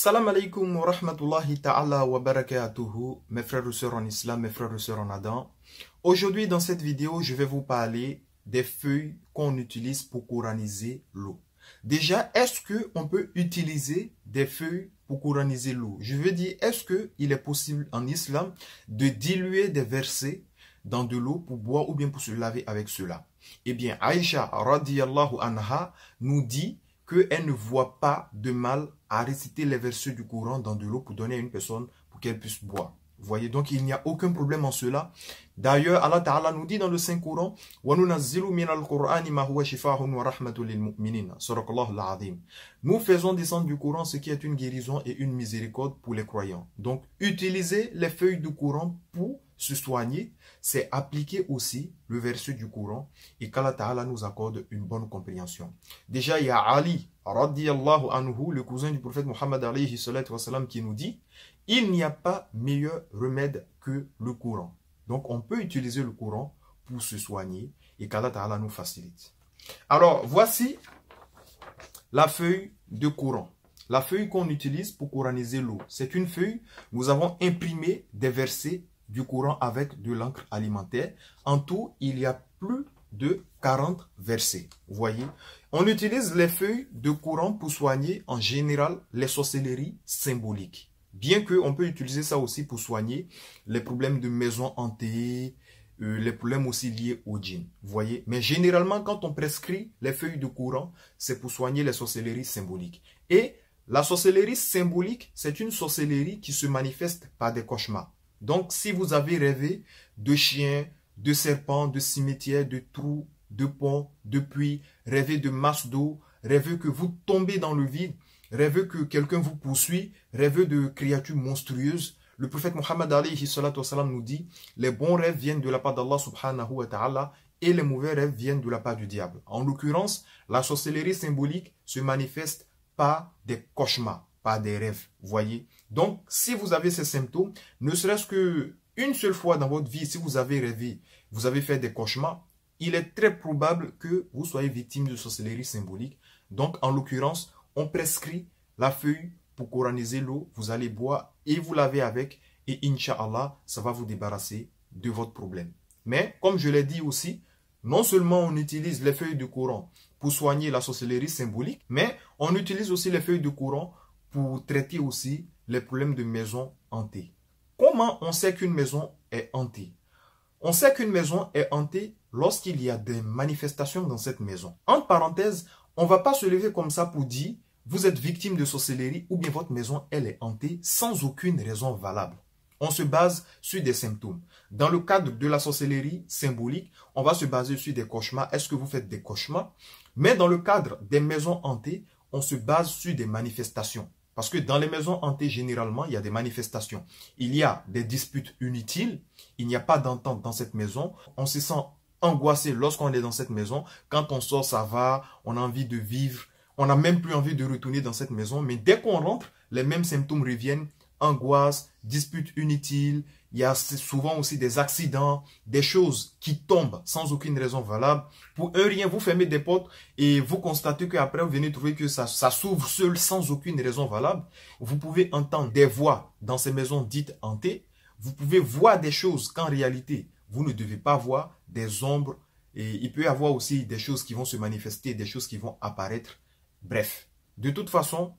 Salam alaikum wa rahmatullahi ta'ala wa barakatuhu, mes frères et sœurs en islam, mes frères et sœurs en Adam. Aujourd'hui, dans cette vidéo, je vais vous parler des feuilles qu'on utilise pour coraniser l'eau. Déjà, est-ce qu'on peut utiliser des feuilles pour coraniser l'eau? Je veux dire, est-ce qu'il est possible en islam de diluer des versets dans de l'eau pour boire ou bien pour se laver avec cela? Eh bien, Aïcha radiyallahu anha nous dit qu'elle ne voit pas de mal à réciter les versets du Coran dans de l'eau pour donner à une personne pour qu'elle puisse boire. Vous voyez, donc il n'y a aucun problème en cela. D'ailleurs, Allah Ta'ala nous dit dans le Saint-Coran, nous faisons descendre du Coran ce qui est une guérison et une miséricorde pour les croyants. Donc, utiliser les feuilles du Coran pour se soigner, c'est appliquer aussi le verset du Coran et qu'Allah Ta'ala nous accorde une bonne compréhension. Déjà, il y a Ali, radiyallahu anhu, le cousin du prophète Muhammad alayhi salatu wa salam, qui nous dit « Il n'y a pas meilleur remède que le Coran ». Donc, on peut utiliser le Coran pour se soigner et qu'Allah Ta'ala nous facilite. Alors, voici la feuille de Coran. La feuille qu'on utilise pour coraniser l'eau. C'est une feuille, nous avons imprimé des versets du Coran avec de l'encre alimentaire. En tout, il y a plus de 40 versets. Vous voyez, on utilise les feuilles de Coran pour soigner en général les sorcelleries symboliques. Bien qu'on peut utiliser ça aussi pour soigner les problèmes de maison hantée, les problèmes aussi liés au djinn. Vous voyez, mais généralement quand on prescrit les feuilles de Coran, c'est pour soigner les sorcelleries symboliques. Et la sorcellerie symbolique, c'est une sorcellerie qui se manifeste par des cauchemars. Donc, si vous avez rêvé de chiens, de serpents, de cimetières, de trous, de ponts, de puits, rêvé de masses d'eau, rêvé que vous tombez dans le vide, rêvé que quelqu'un vous poursuit, rêvé de créatures monstrueuses, le prophète Muhammad alayhi salatu wa salam nous dit « Les bons rêves viennent de la part d'Allah subhanahu wa ta'ala et les mauvais rêves viennent de la part du diable. » En l'occurrence, la sorcellerie symbolique se manifeste par des cauchemars, par des rêves, vous voyez. Donc, si vous avez ces symptômes, ne serait-ce qu'une seule fois dans votre vie, si vous avez rêvé, vous avez fait des cauchemars, il est très probable que vous soyez victime de sorcellerie symbolique. Donc, en l'occurrence, on prescrit la feuille pour coraniser l'eau, vous allez boire et vous lavez avec, et Inch'Allah, ça va vous débarrasser de votre problème. Mais, comme je l'ai dit aussi, non seulement on utilise les feuilles de Coran pour soigner la sorcellerie symbolique, mais on utilise aussi les feuilles de Coran pour traiter aussi les problèmes de maison hantée. Comment on sait qu'une maison est hantée? On sait qu'une maison est hantée lorsqu'il y a des manifestations dans cette maison. Entre parenthèses, on ne va pas se lever comme ça pour dire vous êtes victime de sorcellerie ou bien votre maison elle est hantée sans aucune raison valable. On se base sur des symptômes. Dans le cadre de la sorcellerie symbolique, on va se baser sur des cauchemars. Est-ce que vous faites des cauchemars? Mais dans le cadre des maisons hantées, on se base sur des manifestations. Parce que dans les maisons hantées, généralement, il y a des manifestations. Il y a des disputes inutiles. Il n'y a pas d'entente dans cette maison. On se sent angoissé lorsqu'on est dans cette maison. Quand on sort, ça va. On a envie de vivre. On n'a même plus envie de retourner dans cette maison. Mais dès qu'on rentre, les mêmes symptômes reviennent. Angoisse, disputes inutiles. Il y a souvent aussi des accidents, des choses qui tombent sans aucune raison valable. Pour un rien, vous fermez des portes et vous constatez qu'après, vous venez trouver que ça s'ouvre seul sans aucune raison valable. Vous pouvez entendre des voix dans ces maisons dites hantées. Vous pouvez voir des choses qu'en réalité, vous ne devez pas voir, des ombres. Et il peut y avoir aussi des choses qui vont se manifester, des choses qui vont apparaître. Bref, de toute façon,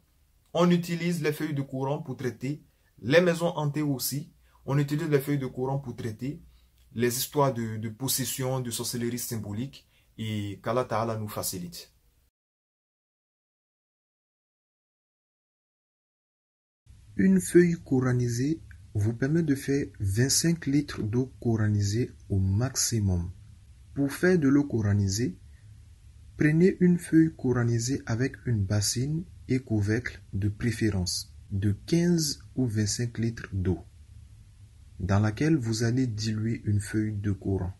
on utilise les feuilles de Coran pour traiter les maisons hantées aussi. On utilise les feuilles de Coran pour traiter les histoires de possession, de sorcellerie symbolique et qu'Allah Ta'ala nous facilite. Une feuille coranisée vous permet de faire 25 litres d'eau coranisée au maximum. Pour faire de l'eau coranisée, prenez une feuille coranisée avec une bassine et couvercle de préférence de 15 ou 25 litres d'eau, dans laquelle vous allez diluer une feuille de Coran.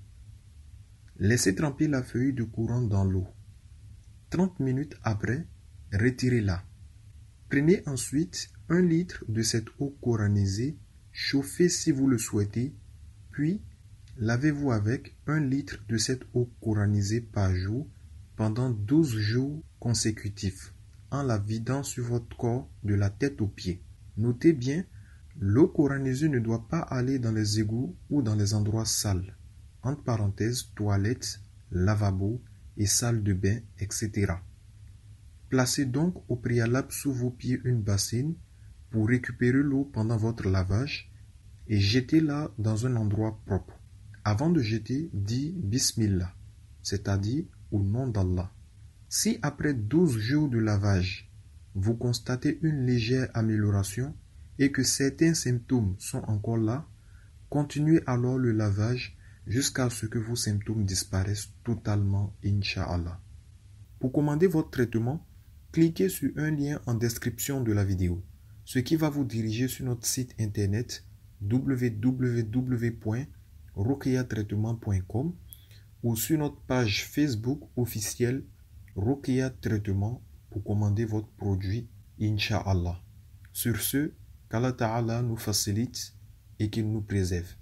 Laissez tremper la feuille de Coran dans l'eau. 30 minutes après, retirez-la. Prenez ensuite 1 litre de cette eau coranisée, chauffez si vous le souhaitez, puis lavez-vous avec 1 litre de cette eau coranisée par jour pendant 12 jours consécutifs. en la vidant sur votre corps de la tête aux pieds. Notez bien, l'eau coranisée ne doit pas aller dans les égouts ou dans les endroits sales. Entre parenthèses, toilettes, lavabo et salle de bain, etc. Placez donc au préalable sous vos pieds une bassine pour récupérer l'eau pendant votre lavage et jetez-la dans un endroit propre. Avant de jeter, dites Bismillah, c'est-à-dire au nom d'Allah. Si après 12 jours de lavage, vous constatez une légère amélioration et que certains symptômes sont encore là, continuez alors le lavage jusqu'à ce que vos symptômes disparaissent totalement, Inch'Allah. Pour commander votre traitement, cliquez sur un lien en description de la vidéo, ce qui va vous diriger sur notre site internet www.ruqiyatraitement.com ou sur notre page Facebook officielle Ruqiya Traitement pour commander votre produit, Inch'Allah. Sur ce, qu'Allah Ta'ala nous facilite et qu'il nous préserve.